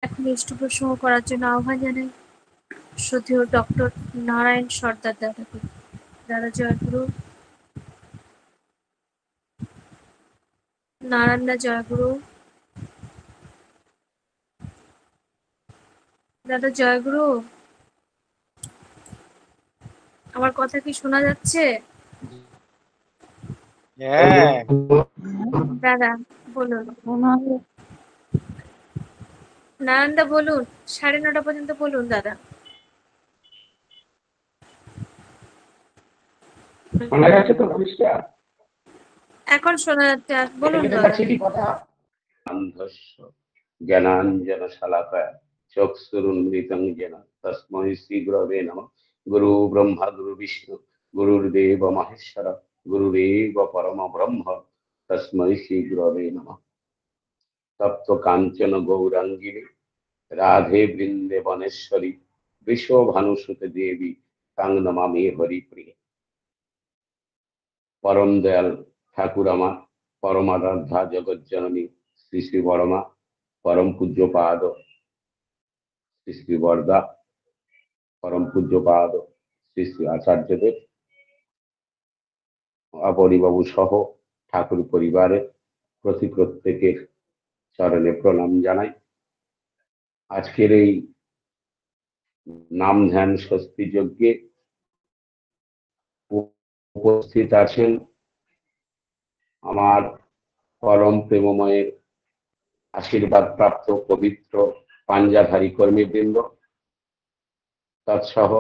এখন ইষ্ট প্রসঙ্গ করার জন্য আহ্বান জানাই শ্রদ্ধেয় ডক্টর নারায়ণ সর্দার দাদাকে। দাদা জয়গুরু। নারায়ণ দা জয়গুরু। দাদা জয়গুরু, আমার কথা কি শোনা যাচ্ছে? হ্যাঁ দাদা বলুন। নারায়ণ দা বলুন, 9:30 পর্যন্ত বলুন দাদা। শোনা যাচ্ছে তো পরিষ্কার? এখন শোনা যাচ্ছে, বলুন দাদা। অন্ধস্য জ্ঞানাঞ্জন শালাকায় চক্ষুরুন্মিলিতং যেন তস্मै শ্রী গুরবে নমঃ। গুরু ব্রহ্মা গুরু বিষ্ণু গুরুর্দেব মহেশ্বর গুরুরেব পরম ব্রহ্ম তস্मै শ্রী গুরবে নমঃ। তপ্ত কাঞ্চন গৌরাঙ্গিনী রাধে বৃন্দে বনেশ্বরী বিশ্বভানুসুতে দেবী তাং নমামি হরিপ্রিয়ে। পরম দয়াল ঠাকুর আমার পরমারাধ্যা জগজ্জননী শ্রী শ্রী বড়মা, পরম পূজ্যপাদ শ্রী শ্রী বরদা, পরম পূজ্যপাদ শ্রী শ্রী আচার্যদেব, অপরিবাবু সহ ঠাকুর পরিবারের প্রত্যেকের চরণে প্রণাম জানাই। আজকের এই নাম ধ্যান স্বস্তি যজ্ঞে উপস্থিত আছেন আমার পরম প্রেমময়ের আশীর্বাদ প্রাপ্ত পবিত্র পাঞ্জাধারী কর্মীবৃন্দ, তৎসহ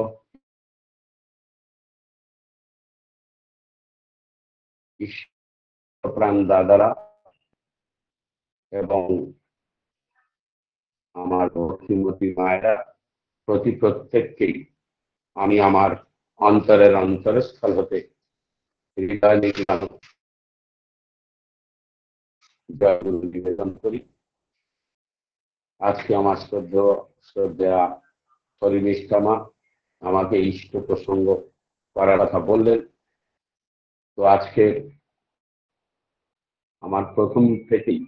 প্রাণ দাদারা এবং আমার ভক্তিমতী মায়েরা, প্রত্যেককেই আমি আমার অন্তরের অন্তরস্থল হতে হৃদয় নিবেদন করি। আজকে আমার শ্রদ্ধা পরিনিষ্ঠা মা আমাকে ইষ্ট প্রসঙ্গ করার কথা বললেন। তো আজকে আমার প্রথম থেকেই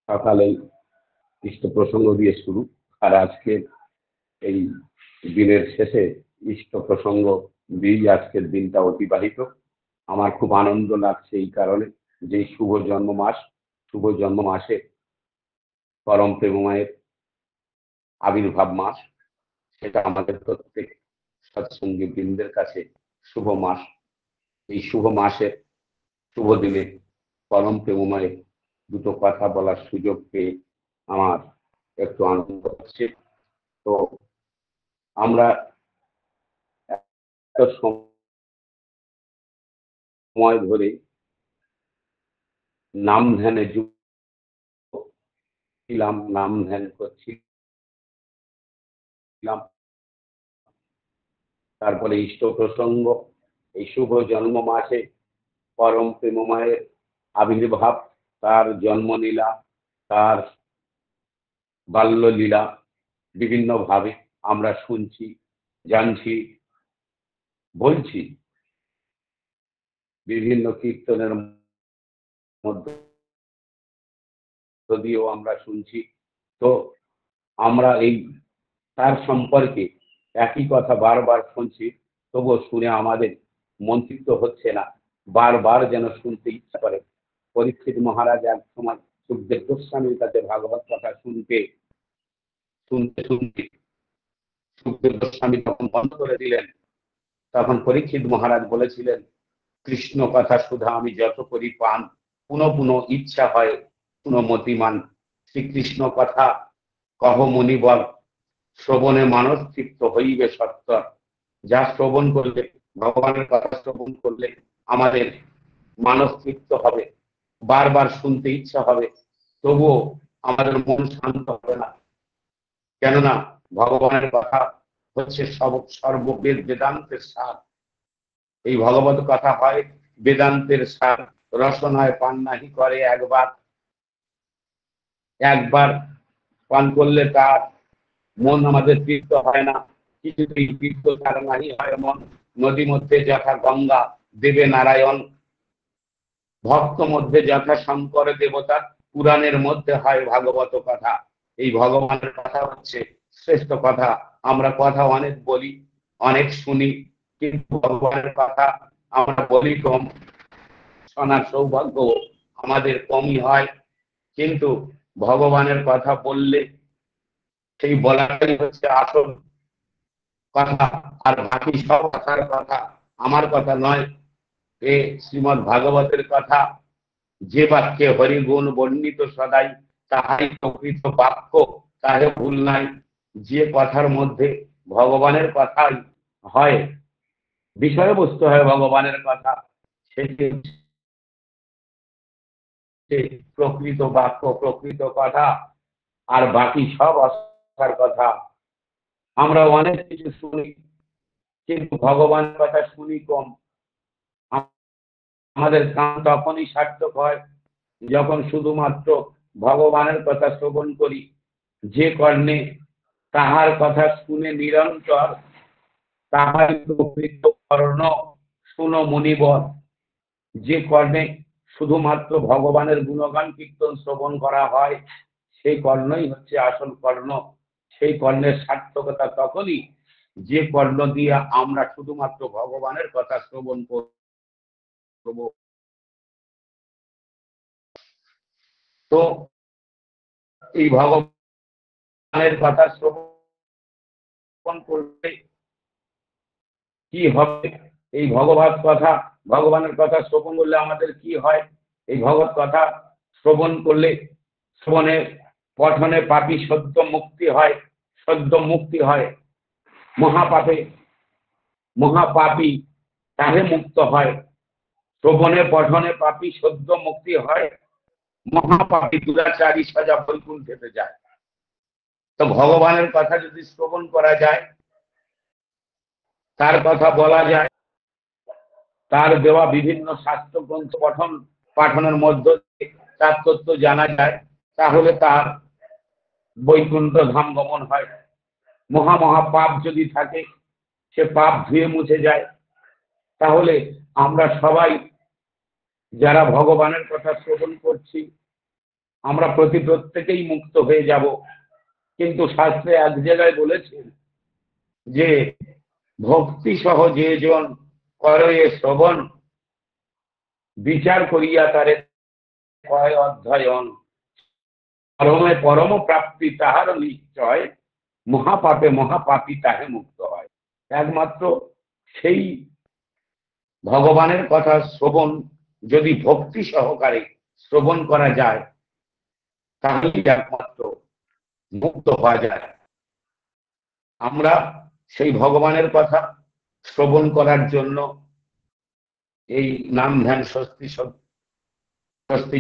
সকালে ইষ্ট প্রসঙ্গ দিয়ে শুরু, আর আজকে এই দিনের শেষে ইষ্ট প্রসঙ্গ দিয়েই আজকের দিনটা অতিবাহিত। আমার খুব আনন্দ লাগছে এই কারণে যে শুভ জন্ম মাসে পরম প্রেমময়ের আবির্ভাব মাস, সেটা আমাদের প্রত্যেক সৎসঙ্গী বৃন্দের কাছে শুভ মাস। এই শুভ মাসের শুভ দিনে পরম প্রেমময় দুটো কথা বলার সুযোগ পেয়ে আমার একটু আনন্দ হচ্ছে। তো আমরা এত সময় ধরে নাম ধ্যানে ছিলাম, নাম ধ্যান করছিলাম, তারপরে ইষ্ট প্রসঙ্গ, এই শুভ জন্ম মাসে পরম প্রেমময়ের আবির্ভাব, তার জন্মলীলা, তার বাল্যলীলা বিভিন্ন ভাবে আমরা শুনছি, জানছি, বলছি, বিভিন্ন কীর্তনের মধ্য দিয়েও আমরা শুনছি। তো আমরা এই তার সম্পর্কে একই কথা বারবার শুনছি, তবুও শুনে আমাদের মন তৃপ্ত হচ্ছে না, বারবার যেন শুনতে ইচ্ছা করে। পরীক্ষিত মহারাজ এক সময় সুখদেব গোস্বামীর কাছে ভাগবত কথা শুনতে শুনতে শুনতে সুখদেব গোস্বামী তখন বন্ধ করে দিলেন। তখন পরীক্ষিত মহারাজ বলেছিলেন, কৃষ্ণ কথা সুধা আমি যত করি পান, পুনঃ পুনঃ ইচ্ছা হয় পুনঃ মতিমান। শ্রীকৃষ্ণ কথা কহ মুনিবর, শ্রবণে মানস তৃপ্ত হইবে সত্তর। যা শ্রবণ করলে, ভগবানের কথা শ্রবণ করলে আমাদের মানস তৃপ্ত হবে, বারবার শুনতে ইচ্ছা হবে, তবুও আমাদের মন শান্ত হবে না। কেননা ভগবানের কথা হচ্ছে সর্ববেদ বেদান্তের সার। এই ভগবত কথা হয় বেদান্তের সার, রসনায় পান নাহি করে একবার। একবার পান করলে তার মন আমাদের তৃপ্ত হয় না, কিছুতেই তৃপ্ত তার নাহি হয় মন। নদী মধ্যে যথা গঙ্গা দেবে নারায়ণ, ভক্ত মধ্যে যথা শঙ্কর দেবতা, পুরাণের মধ্যে হয় ভাগবত কথা। এই ভগবানের কথা হচ্ছে শ্রেষ্ঠ কথা। আমরা কথা অনেক বলি, অনেক শুনি, কিন্তু ভগবানের কথা আমরা বলি কম, শোনার সৌভাগ্য আমাদের কমই হয়। কিন্তু ভগবানের কথা বললে সেই বলাটাই হচ্ছে আসল কথা, আর বাকি সব কথার কথা আমার কথা নয়। এ শ্রীমদ ভাগবতের কথা। যে বাক্যে হরিগুণ বর্ণিত সদাই, তাহাই প্রকৃত বাক্য, তাহে ভুল নাই। যে কথার মধ্যে ভগবানের কথাই হয়, বিষয়বস্তু হয় ভগবানের কথা, সেটি প্রকৃত বাক্য, প্রকৃত কথা। আর বাকি সব অসার কথা। আমরা অনেক কিছু শুনি, কিন্তু ভগবানের কথা শুনি কম। আমাদের কান তখনই সার্থক হয় যখন শুধুমাত্র ভগবানের কথা শ্রবণ করি। যে কর্ণে তাহার কথা শুনে নিরন্তর, তাহার প্রকৃত কর্ণ শুনো মুনিবর। যে কর্ণে শুধুমাত্র ভগবানের গুণগান কীর্তন শ্রবণ করা হয়, সেই কর্ণই হচ্ছে আসল কর্ণ। সেই কর্ণের সার্থকতা তখনই, যে কর্ণ দিয়ে আমরা শুধুমাত্র ভগবানের কথা শ্রবণ করব। তো এই ভগবানের কথা শ্রবণ করলে কি হবে? এই ভগবত কথা, ভগবানের কথা শ্রবণ করলে আমাদের কি হয়? এই ভগবত কথা শ্রবণ করলে, শ্রবণে পঠনে পাপী সদ্য মুক্তি হয়, সদ্য মুক্তি হয়। মহাপাপে মহাপাপী তাহে মুক্ত হয়। শ্রবণে পঠনে পাপী সদ্য মুক্তি হয়, মহাপাপী দুরাচারী সাজা বৈকুণ্ঠেতে যায়। তো ভগবানের কথা যদি শ্রবণ করা যায়, তার কথা বলা যায়, তার দেওয়া বিভিন্ন শাস্ত্র গ্রন্থ পাঠনের মধ্য দিয়ে তার তত্ত্ব জানা যায়, তাহলে তার বৈকুণ্ঠ ধাম গমন হয়। মহা মহা পাপ যদি থাকে, সে পাপ ধুয়ে মুছে যায়। তাহলে আমরা সবাই যারা ভগবানের কথা শ্রবণ করছি, আমরা প্রত্যেকেই মুক্ত হয়ে যাব। কিন্তু শাস্ত্রে এক জায়গায় বলেছেন যে ভক্তি সহ যে জন করে শ্রবণ, বিচার করিয়া তারে কয় অধ্যয়ন, পরমে পরম প্রাপ্তি তাহার নিশ্চয়, মহাপাপে মহাপাপী তাহে মুক্ত হয়। একমাত্র সেই ভগবানের কথা শ্রবণ যদি ভক্তি সহকারে শ্রবণ করা যায়, তাহলে একমাত্র মুক্ত হওয়া যায়। আমরা সেই ভগবানের কথা শ্রবণ করার জন্য এই নাম ধ্যান ষষ্ঠী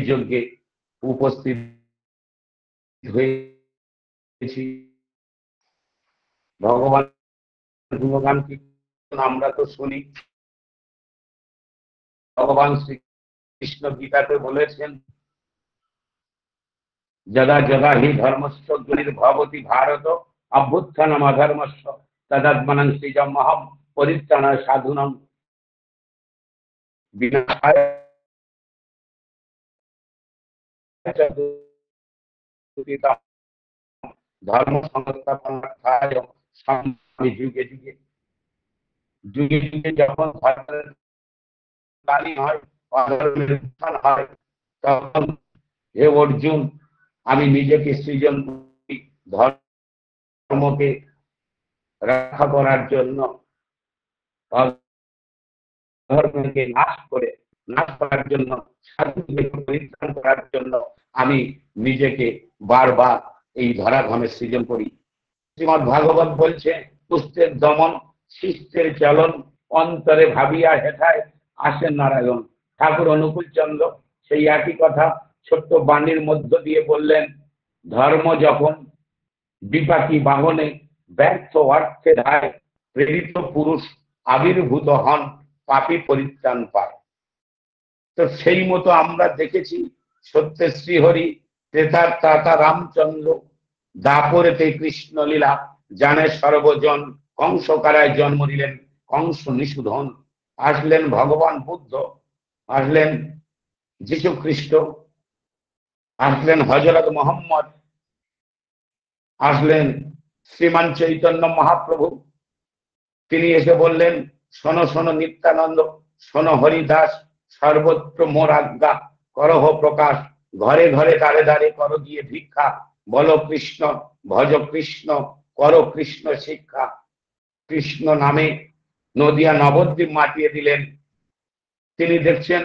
যজ্ঞে উপস্থিত হয়েছি। ভগবান গুণগান কীর্তন আমরা তো শুনি। ভগবান শ্রীকৃষ্ণ গীতাতে বলেছেন, যদা যদা হি ধর্মস্য গ্লানির্ভবতি ভারত অভ্যুত্থানম অধর্মস্য তদাত্মনং সৃজমহং পরিত্রাণায় সাধুনাং বিনাশায় চ দুষ্কৃতাম ধর্ম সংস্থাপনার্থায় সম্মামি যুগে যুগে। যুগে যুগে যখন ধর্মের গ্লানি হয়, অধর্মের উত্থান হয়, তখন হে অর্জুন, আমি নিজেকে সৃজন করি ধর্মকে রক্ষা করার জন্য, ধর্মকে নাশ করার জন্য, সাধুকে পরিত্রাণ করার জন্য আমি নিজেকে বারবার এই ধরাধামে সৃজন করি। শ্রীমদ ভাগবত বলছে, পুষ্টের দমন, শিষ্টের চলন, অন্তরে ভাবিয়া হেথায় আসেন নারায়ণ। ঠাকুর অনুকূল চন্দ্র সেই একই কথা ছোট্ট বাণীর মধ্য দিয়ে বললেন, ধর্ম যখন বিপাকী বাহনে ব্যর্থ অর্থে ধায়, প্রেরিত পুরুষ আবির্ভূত হন, পাপী পরিত্রাণ পায়। তো সেই মতো আমরা দেখেছি সত্যের শ্রীহরি, ত্রেতার ত্রাতা রামচন্দ্র, দাপরেতে কৃষ্ণ লীলা জানে সর্বজন, কংস কারায় জন্ম নিলেন কংস নিষুধন, আসলেন ভগবান বুদ্ধ, আসলেন যীশু খ্রিস্ট, আসলেন হযরত মুহাম্মদ, আসলেন শ্রীমান চৈতন্য মহাপ্রভু। তিনি এসে বললেন, শোনো শোনো নিত্যানন্দ, শোনো হরিদাস, সর্বত্র মোর আজ্ঞা, করহ প্রকাশ, ঘরে ঘরে দ্বারে দ্বারে করো গিয়ে ভিক্ষা, বলো কৃষ্ণ, ভজ কৃষ্ণ, করো কৃষ্ণ শিক্ষা। কৃষ্ণ নামে নদিয়া নবদ্বীপ মাতিয়ে দিলেন। তিনি দেখছেন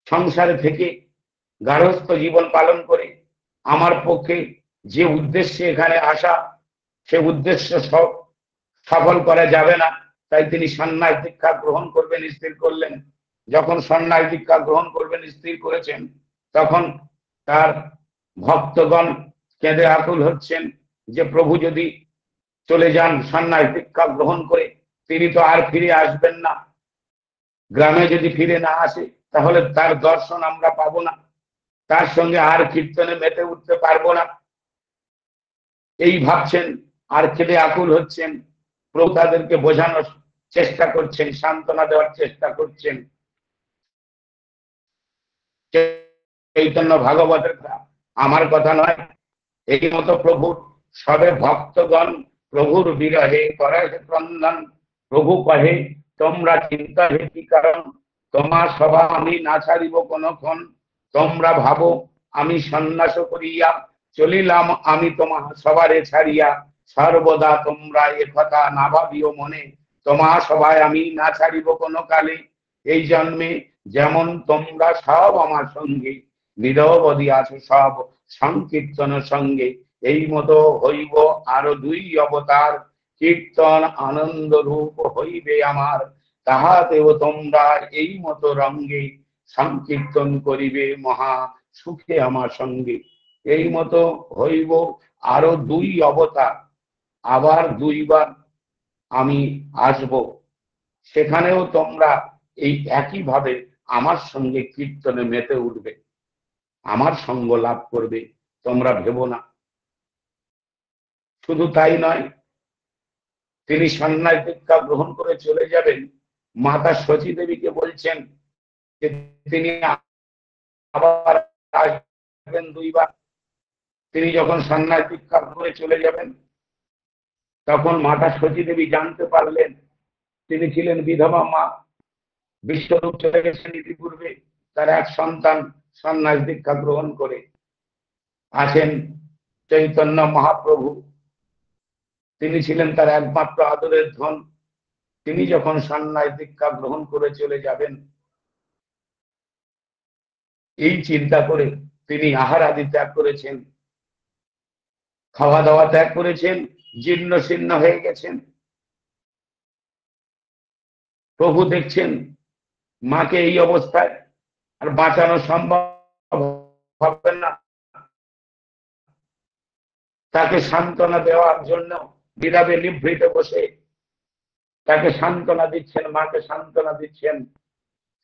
সংসারে থেকে গার্হস্থ্য জীবন পালন করে আমার পক্ষে যে উদ্দেশ্যে এখানে আসা, সে উদ্দেশ্য সফল করা যাবে না। তাই তিনি সন্ন্যাস দীক্ষা গ্রহণ করবেন স্থির করলেন। যখন সন্ন্যাস দীক্ষা গ্রহণ করবেন স্থির করেছেন, তখন তার ভক্তগণ কেঁদে আকুল হচ্ছেন যে প্রভু যদি চলে যান সন্ন্যাস দীক্ষা গ্রহণ করে, তিনি তো আর ফিরে আসবেন না। গ্রামে যদি ফিরে না আসে, তাহলে তার দর্শন আমরা পাবো না, তার সঙ্গে আর কীর্তনে মেতে উঠতে পারবো না, এই ভাবছেন। আর কেঁদে আকুল হচ্ছেন। প্রভু তাদেরকে বোঝানোর চেষ্টা করছেন, সান্ত্বনা দেওয়ার চেষ্টা করছেন। চৈতন্য ভাগবতের আমার কথা নয়। এই মতো প্রভুর সবে ভক্তগণ প্রভুর বিরহে করে ক্রন্দন। প্রভু কহে, তোমরা চিন্তা হে কি কারণ, তোমার সভা আমি না ছাড়িব কোনক্ষণ। তোমরা ভাবো আমি সন্ন্যাস করিয়া চলিলাম আমি তোমার সবারে ছাড়িয়া। সর্বদা তোমরা একথা না ভাবিও মনে, তোমার সভায় আমি না ছাড়িব কোনো কালে। এই জন্মে যেমন তোমরা সব আমার সঙ্গে নিরবধি আছো সব সংকীর্তন সঙ্গে, এই মতো হইব আরো 2 অবতার, কীর্তন আনন্দ রূপ হইবে আমার। তাহাতেও তোমরা এই মতো রঙ্গে সংকীর্তন করিবে মহা সুখে আমার সঙ্গে। এই মতো হইব আরো 2 অবতার, আবার 2 বার আমি আসব, সেখানেও তোমরা এই একই ভাবে আমার সঙ্গে কীর্তনে মেতে উঠবে, আমার সঙ্গ লাভ করবে, তোমরা ভেবো না। শুধু তাই নয়, তিনি সন্ন্যাস দীক্ষা গ্রহণ করে চলে যাবেন। মাতা শচী দেবীকে বলছেন যে তিনি আবার আসবেন 2 বার। তিনি যখন সন্ন্যাস দীক্ষা করে চলে যাবেন, তখন মাতা শচী দেবী জানতে পারলেন তিনি ছিলেন বিধবা মা। বিশ্বরূপ চলে গেছেন ইতিপূর্বে। তার এক সন্তান সন্ন্যাস দীক্ষা গ্রহণ করে আছেন চৈতন্য মহাপ্রভু। তিনি ছিলেন তার একমাত্র আদরের ধন। তিনি যখন সন্ন্যাস দীক্ষা গ্রহণ করে চলে যাবেন, এই চিন্তা করে তিনি আহার আদি ত্যাগ করেছেন, খাওয়া দাওয়া ত্যাগ করেছেন, জীর্ণ শীর্ণ হয়ে গেছেন। প্রভু দেখছেন মাকে এই অবস্থায় আর বাঁচানো সম্ভব হবে না। তাকে সান্ত্বনা দেওয়ার জন্য নীরবে নিভৃতে বসে তাকে সান্ত্বনা দিচ্ছেন, মাকে সান্ত্বনা দিচ্ছেন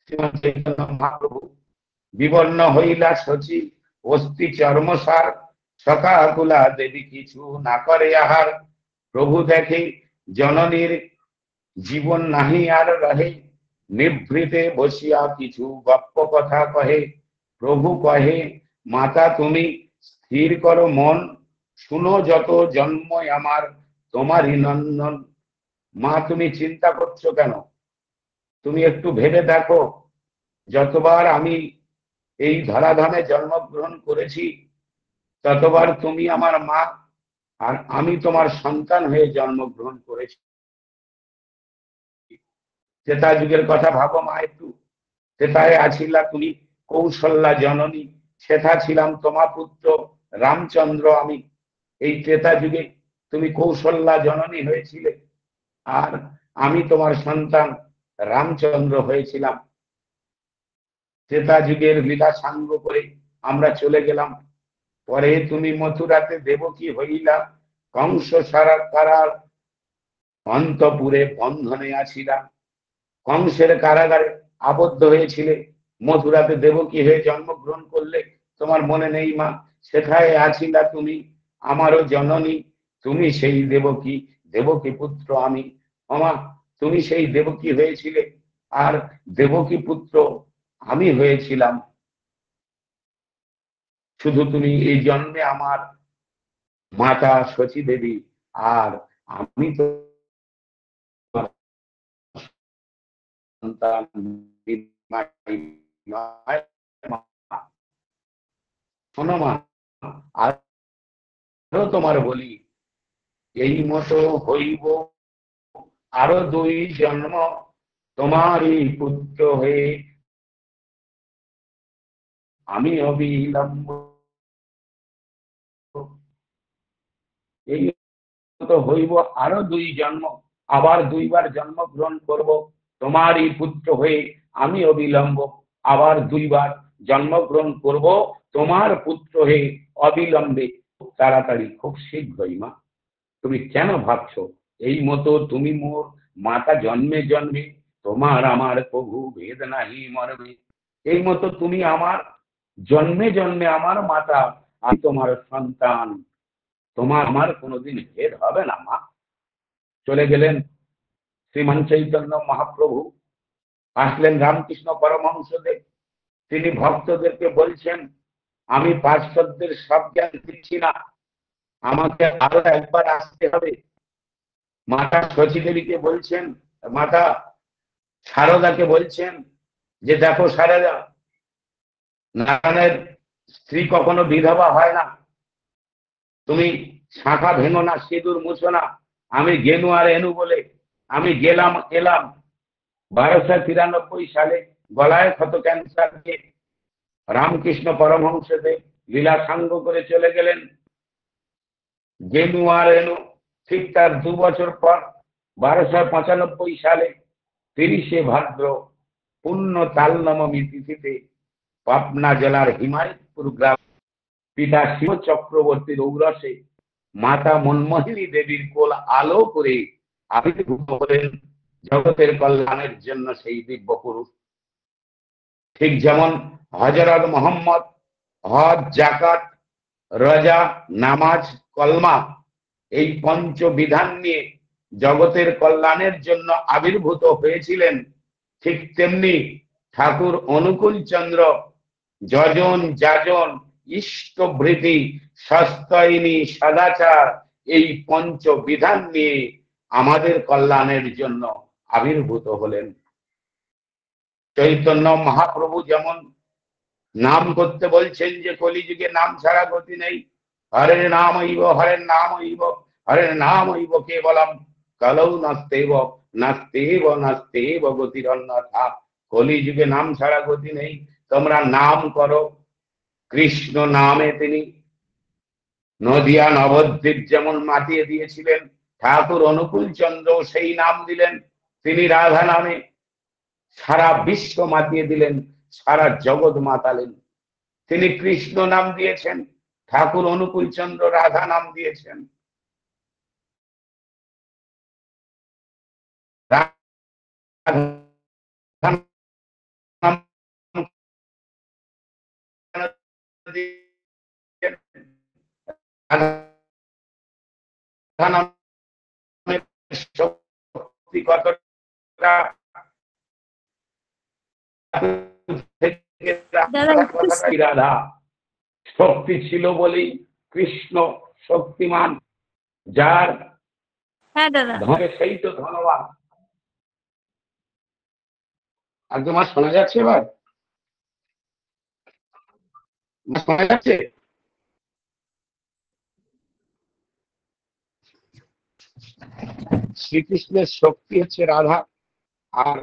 শ্রীমান চৈতন্য মহাপ্রভু। বিবর্ণ হইলা শচী অস্থি চর্মসার, সকাকুলা দেবী কিছু না করে আহার। প্রভু দেখে জননীর জীবন নাহি আর রহে, নিভৃতে বসিয়া কিছু গপ্প কথা কহে। প্রভু কহে, মাতা তুমি স্থির করো মন, শুনো যত জন্ম আমার তোমারই নন্দন। মা তুমি চিন্তা করছো কেন? তুমি একটু ভেবে দেখো, যতবার আমি এই ধরাধামে জন্মগ্রহণ করেছি, ততবার তুমি আমার মা আর আমি তোমার সন্তান হয়ে জন্মগ্রহণ করেছি। ত্রেতা যুগের কথা ভাবো মা একটু। ত্রেতায় আছিলা তুমি কৌশল্যা জননী, সেথা ছিলাম তোমা পুত্র রামচন্দ্র আমি। এই ত্রেতা যুগে তুমি কৌশল্যা জননী হয়েছিলে, আর আমি তোমার সন্তান রামচন্দ্র হয়েছিলাম। ত্রেতা যুগের লীলা সাঙ্গ করে আমরা চলে গেলাম। পরে তুমি মথুরাতে দেবকী হইলা, কংস সারা কারার অন্তপুরে বন্ধনে আছিলা। কংসের কারাগারে আবদ্ধ হয়েছিলে, মথুরাতে দেবকী হয়ে জন্মগ্রহণ করলে। তোমার মনে নেই মা? সেখানে আছিলা তুমি আমারও জননী, তুমি সেই দেবকী, দেবকী পুত্র আমি। মামা, তুমি সেই দেবকী হয়েছিলে, আর দেবকী পুত্র আমি হয়েছিলাম। শুধু তুমি এই জন্মে আমার মাতা শচী দেবী, আর আমি তো সন্তান নিমাই নয় মা। শোনো মা, আরো তোমার বলি, এই মতো হইব আরো 2 জন্ম, তোমারই পুত্র হয়ে আমি অবিলম্ব এই মতো হইব আরো 2 জন্ম, আবার 2 বার জন্মগ্রহণ করব তোমারই পুত্র হয়ে আমি অবিলম্ব, আবার 2 বার জন্মগ্রহণ করব তোমার পুত্র হয়ে অবিলম্বে। খুব তাড়াতাড়ি, খুব শীঘ্রই মা। তুমি কেন ভাবছো এই মতো তুমি মোর মাতা জন্মে জন্মে, তোমার আমার প্রভু ভেদ নাহি মর্মে। এই মতো তুমি আমার জন্মে জন্মে আমার মাতা, আমি তোমার সন্তান, তোমার আমার কোনোদিন ভেদ হবে না মা। চলে গেলেন শ্রীমান চৈতন্য মহাপ্রভু। আসলেন রামকৃষ্ণ পরমহংসদেব। তিনি ভক্তদেরকে বলছেন, আমি পার্শ্বদের সব জ্ঞান দিচ্ছি না, আমাকে আরো একবার আসতে হবে। মাতা শচী দেবীকে বলছেন, মাতা সারদাকে বলছেন যে দেখো সারদা, নারায়ণের স্ত্রী কখনো বিধবা হয় না, তুমি শাখা ভেঙো না, সিঁদুর মুছো না। আমি গেনু আর এনু বলে আমি গেলাম এলাম। 1293 সালে গলায় ক্ষত ক্যান্সার দিয়ে রামকৃষ্ণ পরমহংসদেব লীলা সাঙ্গ করে চলে গেলেন। গেনু আর এনু ঠিক তার 2 বছর পর 1295 সালে 30শে ভাদ্র পূর্ণ তালনবমী তিথিতে পাবনা জেলার হিমায়তপুর গ্রাম পিতা শিব চক্রবর্তীর ঔরসে মাতা মনমোহিনী দেবীর কোল আলো করে আবির্ভূত হলেন জগতের কল্যাণের জন্য সেই দিব্য পুরুষ। ঠিক যেমন হযরত মুহাম্মদ হজ, জাকাত, রোজা, নামাজ, কলমা এই পঞ্চবিধান নিয়ে জগতের কল্যাণের জন্য আবির্ভূত হয়েছিলেন, ঠিক তেমনি ঠাকুর অনুকূল চন্দ্র যজন যাজন ইষ্টভৃতি সস্তয়িনী সদাচার এই পঞ্চবিধান নিয়ে আমাদের কল্যাণের জন্য আবির্ভূত হলেন। চৈতন্য মহাপ্রভু যেমন নাম করতে বলছেন যে কলিযুগে নাম ছাড়া গতি নেই, হরে নাম হইব হরের নাম হইব হরের নাম হইব কেবলম কলৌ নাস্তেব নাস্তেব নাস্তেব গতিরন্যথা। কলিযুগে নাম ছাড়া গতি নেই, তোমরা নাম করো। কৃষ্ণ নামে তিনি নদিয়া নবদ্বীপ যেমন মাতিয়ে দিয়েছিলেন, ঠাকুর অনুকূল চন্দ্র সেই নাম দিলেন। তিনি রাধা নামে সারা বিশ্ব মাতিয়ে দিলেন, সারা জগৎ মাতালেন। তিনি কৃষ্ণ নাম দিয়েছেন, ঠাকুর অনুকূল চন্দ্র রাধা নাম দিয়েছেন। শক্তি কতটা দাদা একটু রাধা শক্তি ছিল বলেই কৃষ্ণ শক্তিমান, যার হ্যাঁ দাদা। ধনে সেই তো ধনবান। আর তোমার শোনা যাচ্ছে এবার? শোনা যাচ্ছে? শ্রীকৃষ্ণের শক্তি হচ্ছে রাধা, আর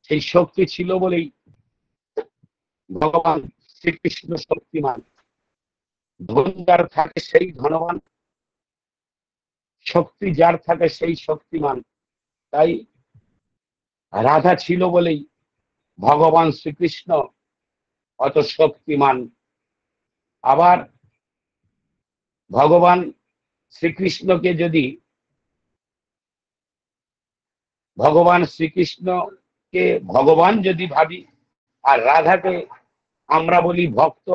সেই শক্তি ছিল বলেই ভগবান শ্রীকৃষ্ণ শক্তিমান। ধন যার থাকে সেই ধনবান, শক্তি যার থাকে সেই শক্তিমান। তাই রাধা ছিল বলেই ভগবান শ্রীকৃষ্ণ অত শক্তিমান। আবার ভগবান শ্রীকৃষ্ণকে যদি ভগবান যদি ভাবি, আর রাধাকে আমরা বলি ভক্ত,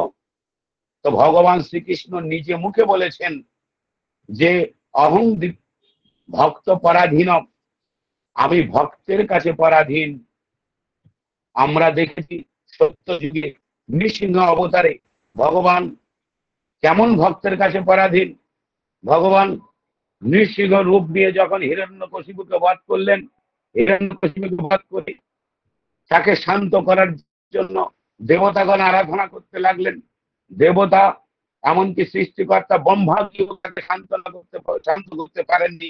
তো ভগবান শ্রীকৃষ্ণ নিজে মুখে বলেছেন যে অহং ভক্ত পরাধীন, আমি ভক্তের কাছে পরাধীন। আমরা দেখেছি সত্যযুগে নৃসিংহ অবতারে ভগবান কেমন ভক্তের কাছে পরাধীন। ভগবান নৃসিংহ রূপ নিয়ে যখন হিরণ্যকশিপুকে বধ করলেন, হিরণ্যকশিপুকে বধ করে তাকে শান্ত করার জন্য দেবতাগণ আরাধনা করতে লাগলেন। দেবতা এমনকি সৃষ্টিকর্তা ব্রহ্মাদিও তাকে শান্ত করতে পারেননি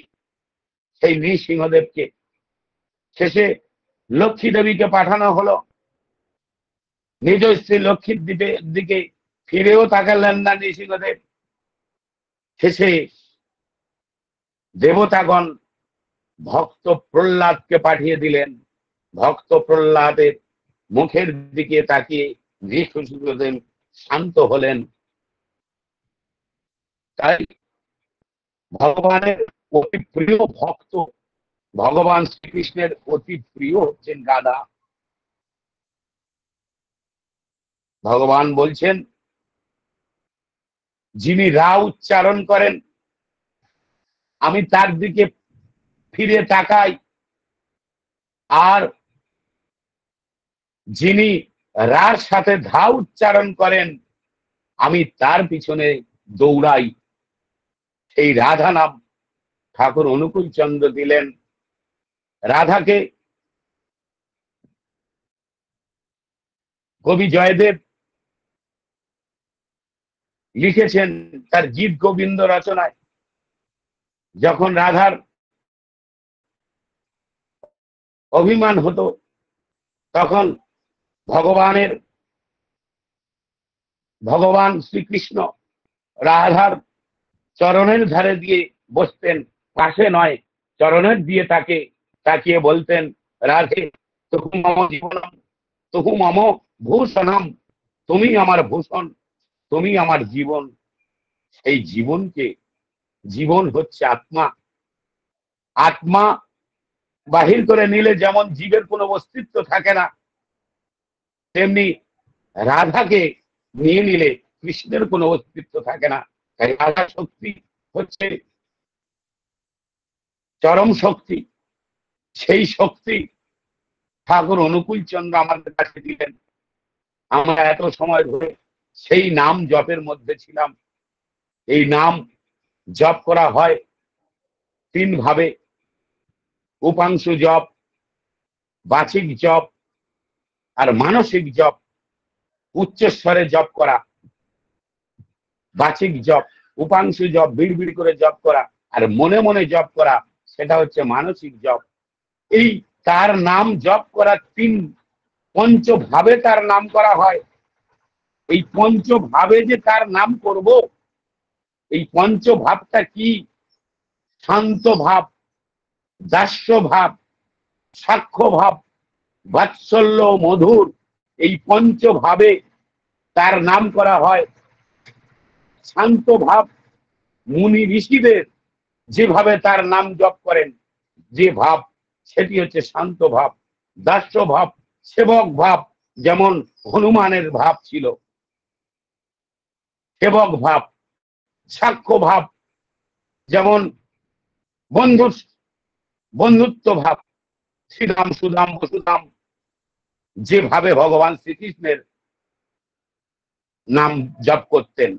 সেই নৃসিংহদেবকে। শেষে লক্ষ্মী দেবীকে পাঠানো হলো। নিজ স্ত্রী লক্ষ্মীর দিকে ফিরেও তাকালেন না নৃসিংহদেব। শেষে দেবতাগণ ভক্ত প্রহ্লাদকে পাঠিয়ে দিলেন। ভক্ত প্রহ্লাদের মুখের দিকে তাকিয়ে নৃসিংহদেব শান্ত হলেন। তাই ভগবানের অতি প্রিয় ভক্ত ভগবান শ্রীকৃষ্ণের অতি প্রিয় হচ্ছেন গাধা। ভগবান বলছেন, যিনি রা উচ্চারণ করেন আমি তার দিকে ফিরে তাকাই, আর যিনি রার সাথে ধা উচ্চারণ করেন আমি তার পিছনে দৌড়াই। সেই রাধা নাম ঠাকুর অনুকূল চন্দ্র দিলেন। রাধাকে কবি জয়দেব লিখেছেন তার গীত গোবিন্দ রচনায়। যখন রাধার অভিমান হতো তখন ভগবান শ্রীকৃষ্ণ রাধার চরণের ধারে দিয়ে বসতেন, পাশে নয়, চরণের দিয়ে তাকে তাকিয়ে বলতেন, রাধে তুহু মম জীবনম তুহু মম ভূষণম, তুমি আমার ভূষণ, তুমি আমার জীবন। এই জীবনকে, জীবন হচ্ছে আত্মা। আত্মা বাহির করে নিলে যেমন জীবের কোনো অস্তিত্ব থাকে না, তেমনি রাধাকে নিয়ে নিলে কৃষ্ণের কোনো অস্তিত্ব থাকে না। তাই রাধা শক্তি হচ্ছে চরম শক্তি। সেই শক্তি ঠাকুর অনুকূল চন্দ্র আমাদের কাছে দিলেন। আমরা এত সময় ধরে সেই নাম জপের মধ্যে ছিলাম। এই নাম জপ করা হয় তিন ভাবে: উপাংশু জপ, বাচিক জপ আর মানসিক জপ। উচ্চস্বরে জপ করা বাচিক জপ, উপাংশু জপ বিড় করে জপ করা, আর মনে মনে জপ করা সেটা হচ্ছে মানসিক জপ। এই তার নাম জপ করা পঞ্চভাবে তার নাম করা হয়। এই পঞ্চভাবে যে তার নাম করব, এই পঞ্চভাবটা কি? শান্ত ভাব, দাস্য ভাব, সাক্ষ্য ভাব, বাৎসল্য, মধুর, এই পঞ্চভাবে তার নাম করা হয়। শান্ত ভাব মুনি ঋষিদের যেভাবে তার নাম জপ করেন, যে ভাব সেটি হচ্ছে শান্ত ভাব। দাস্য ভাব, সেবক ভাব, যেমন হনুমানের ভাব ছিল সেবক ভাব। সাক্ষ্য ভাব, যেমন বন্ধুত্ব ভাব, শ্রীরাম সুদাম বসুদাম, যেভাবে ভগবান শ্রীকৃষ্ণের নাম জপ করতেন,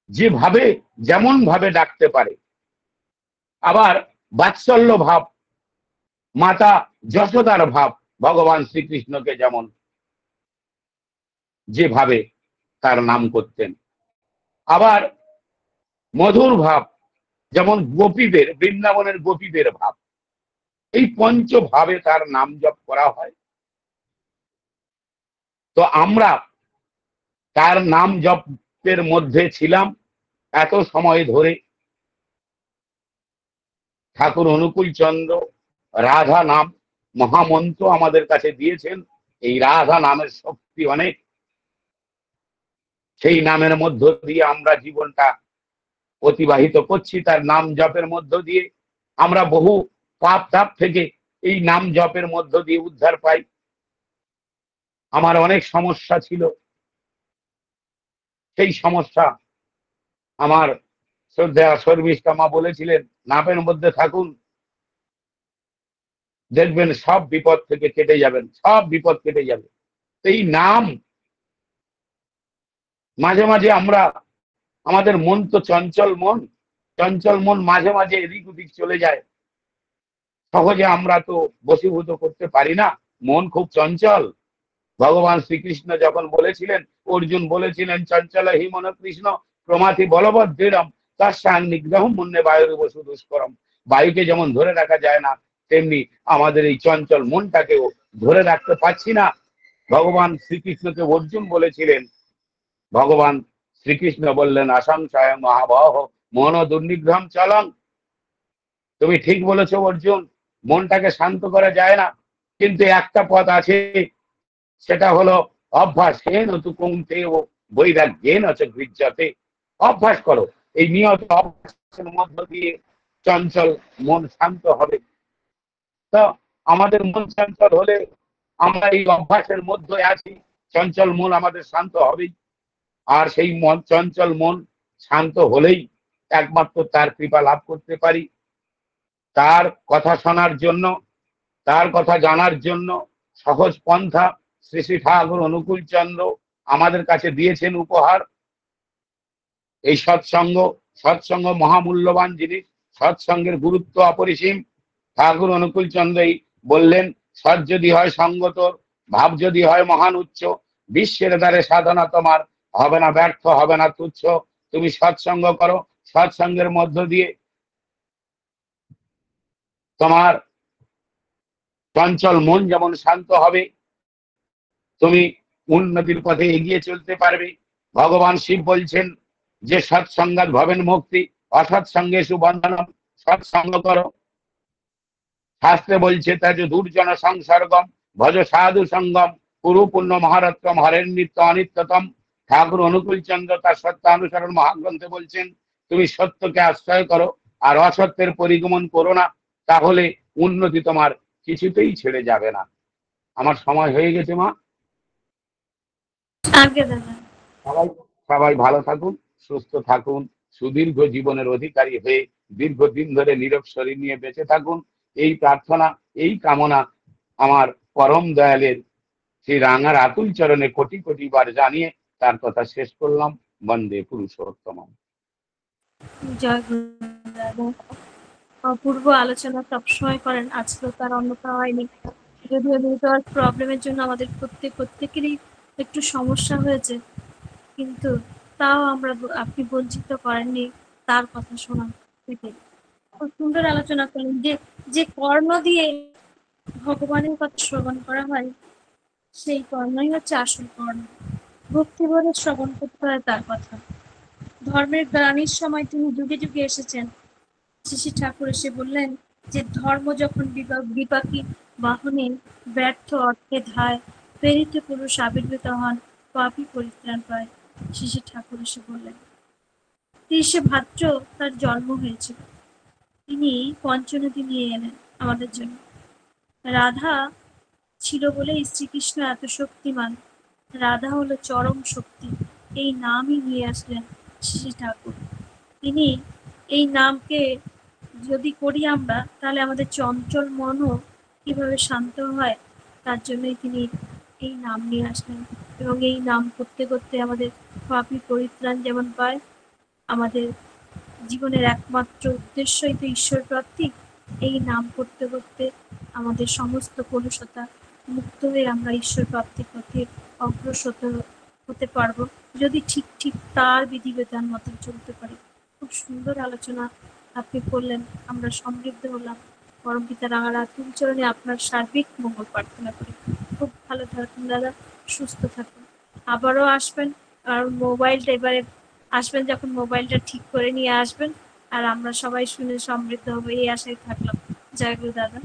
যেভাবে যেমন ভাবে ডাকতে পারে। আবার বাৎসল্য ভাব, মাতা যশোদার ভাব, ভগবান শ্রীকৃষ্ণকে যেমন যেভাবে তার নাম করতেন। আবার মধুর ভাব, যেমন গোপীদের, বৃন্দাবনের গোপীদের ভাব। এই পঞ্চভাবে তার নাম জপ করা হয়। তো আমরা তার নাম জপের মধ্যে ছিলাম এত সময় ধরে। ঠাকুর অনুকূল চন্দ্র রাধা নাম মহামন্ত্র আমাদের কাছে দিয়েছেন। এই রাধা নামের শক্তি অনেক। সেই নামের মধ্য দিয়ে আমরা জীবনটা অতিবাহিত করছি। তার নাম জপের মধ্য দিয়ে আমরা বহু পাপ তাপ থেকে এই নাম জপের মধ্য দিয়ে উদ্ধার পাই। আমার অনেক সমস্যা ছিল, সেই সমস্যা আমার শ্রদ্ধেয় শর্মিষ্ঠা মা বলেছিলেন, নামের মধ্যে থাকুন, দেখবেন সব বিপদ থেকে কেটে যাবেন, সব বিপদ কেটে যাবে। এই নাম মাঝে মাঝে আমরা, আমাদের মন তো চঞ্চল মন, চঞ্চল মন মাঝে মাঝে এদিক ওদিক চলে যায়, সহজে আমরা তো বশীভূত করতে পারি না, মন খুব চঞ্চল। ভগবান শ্রীকৃষ্ণ যখন বলেছিলেন, অর্জুন বলেছিলেন, চঞ্চল হি মন কৃষ্ণ প্রমাথি বলবৎ দৃঢ়ম তাস্যাং নিগ্রহম মন্যে বায়ুর বসু দুষ্করম। বায়ুকে যেমন ধরে রাখা যায় না, তেমনি আমাদের এই চঞ্চল মনটাকেও ধরে রাখতে পারছি না। ভগবান শ্রীকৃষ্ণকে অর্জুন বলেছিলেন, ভগবান শ্রীকৃষ্ণ বললেন, আশংসায় মহাবহ মন দুর্নিগ্রহম চলং। তুমি ঠিক বলেছো অর্জুন, মনটাকে শান্ত করা যায় না, কিন্তু একটা পথ আছে, সেটা হলো অভ্যাসেন তু কুঙ্কেয় বৈরাগ্যেন চ গৃহ্যতে। অভ্যাস করো, এই নিয়ত অভ্যাসের মধ্য দিয়ে চঞ্চল মন শান্ত হবে। তো আমাদের মন চঞ্চল হলে আমরা এই অভ্যাসের মধ্যে আছি, চঞ্চল মন আমাদের শান্ত হবেই। আর সেই মন, চঞ্চল মন শান্ত হলেই একমাত্র তার কৃপা লাভ করতে পারি। তার কথা শোনার জন্য, তার কথা জানার জন্য সহজ পন্থা শ্রী শ্রী ঠাকুর অনুকূল চন্দ্র আমাদের কাছে দিয়েছেন উপহার, এই সৎসঙ্গ। সৎসঙ্গ মহামূল্যবান জিনিস, সৎসঙ্গের গুরুত্ব অপরিসীম। ঠাকুর অনুকূল চন্দ্রই বললেন, সৎ যদি হয় সঙ্গতর, ভাব যদি হয় মহান উচ্চ, বিশ্বের দ্বারে সাধনা তোমার হবে না ব্যর্থ, হবে না তুচ্ছ। তুমি সৎসঙ্গ করো, সৎসঙ্গের মধ্য দিয়ে তোমার চঞ্চল মন যেমন শান্ত হবে, তুমি উন্নতির পথে এগিয়ে চলতে পারবে। ভগবান শিব বলছেন যে সৎসঙ্গাৎ ভবেন মুক্তি, অসৎসঙ্গে সুবন্ধনম। সৎসঙ্গ করো, শাস্ত্রে বলছে তেজ দুর্জন সংসর্গম ভজ সাধু সঙ্গম কুরু পুণ্য মহারত্তম হরের নিত্য অনিত্যতম। ঠাকুর অনুকূল চন্দ্র তার সত্যানুসরণ মহাগ্রন্থে বলছেন, তুমি সত্যকে আশ্রয় করো আর অসত্যের পরিগমন করো না, তাহলে উন্নতি তোমার কিছুতেই ছেড়ে যাবে না। আমার সময় হয়ে গেছে মা। আগে দাদা। সবাই সবাই ভালো থাকুন, সুস্থ থাকুন, সুদীর্ঘ জীবনের অধিকারী হয়ে দীর্ঘদিন ধরে নীরব শরীর নিয়ে বেঁচে থাকুন, এই প্রার্থনা, এই কামনা আমার পরম দয়ালের শ্রী রাঙার আতুল চরণে কোটি কোটি বার জানিয়ে তার কথা শেষ করলাম। বন্দে পুরুষোত্তম। জয় গুরু। অপূর্ব আলোচনা সবসময় করেন, আজকেও তার অন্যথা হয়নি। যদিও নেটওয়ার্ক প্রবলেমের জন্য আমাদের প্রত্যেকেরই একটু সমস্যা হয়েছে, কিন্তু তাও আপনি বঞ্চিত করেননি তার কথা শোনা থেকে। খুব সুন্দর আলোচনা করলেন যে যে কর্ণ দিয়ে ভগবানের কথা শ্রবণ করা হয়, সেই কর্ণই হচ্ছে আসল কর্ণ। ভক্তিভরে শ্রবণ করতে হয় তার কথা। ধর্মের গ্লানির সময় তিনি যুগে যুগে এসেছেন। শ্রী ঠাকুর এসে বললেন যে ধর্ম যখন বিপাকী বাহনে ব্যর্থ অর্থে ধায়, প্রেরিত পুরুষ আবির্ভূত হন, পাপী পরিত্রাণ পায়। শ্রী ঠাকুর এসে বললেন ৩০শে ভাদ্র তার জন্ম হয়েছিল, তিনি পঞ্চনদী নিয়ে এলেন আমাদের জন্য। রাধা ছিল বলেই শ্রীকৃষ্ণ এত শক্তিমান। রাধা হলো চরম শক্তি, এই নামই নিয়ে আসলেন শ্রী ঠাকুর। তিনি এই নামকে যদি করি আমরা, তাহলে আমাদের চঞ্চল মনও কিভাবে শান্ত হয়, তার জন্যই তিনি এই নাম নিয়ে আসলেন। এবং এই নাম করতে করতে আমাদের পাপী পরিত্রাণ যেমন পায়, আমাদের জীবনের একমাত্র উদ্দেশ্যই তো ঈশ্বর প্রাপ্তি। এই নাম করতে করতে আমাদের সমস্ত কলুষতা মুক্ত হয়ে আমরা ঈশ্বর প্রাপ্তির পথে অগ্রসর হতে পারবো, যদি ঠিক ঠিক তার বিধিবিধান মতো চলতে পারি। খুব সুন্দর আলোচনা আপনি করলেন, আমরা সমৃদ্ধ হলাম। পরম পিতা রাঙার আতুল চরণে আপনার সার্বিক মঙ্গল প্রার্থনা করি। খুব ভালো থাকুন দাদা, সুস্থ থাকুন, আবারও আসবেন। আর মোবাইলটা এবারে আসবেন যখন, মোবাইলটা ঠিক করে নিয়ে আসবেন, আর আমরা সবাই শুনে সমৃদ্ধ হবো, এই আশায় থাকলাম। জয় গুরু দাদা।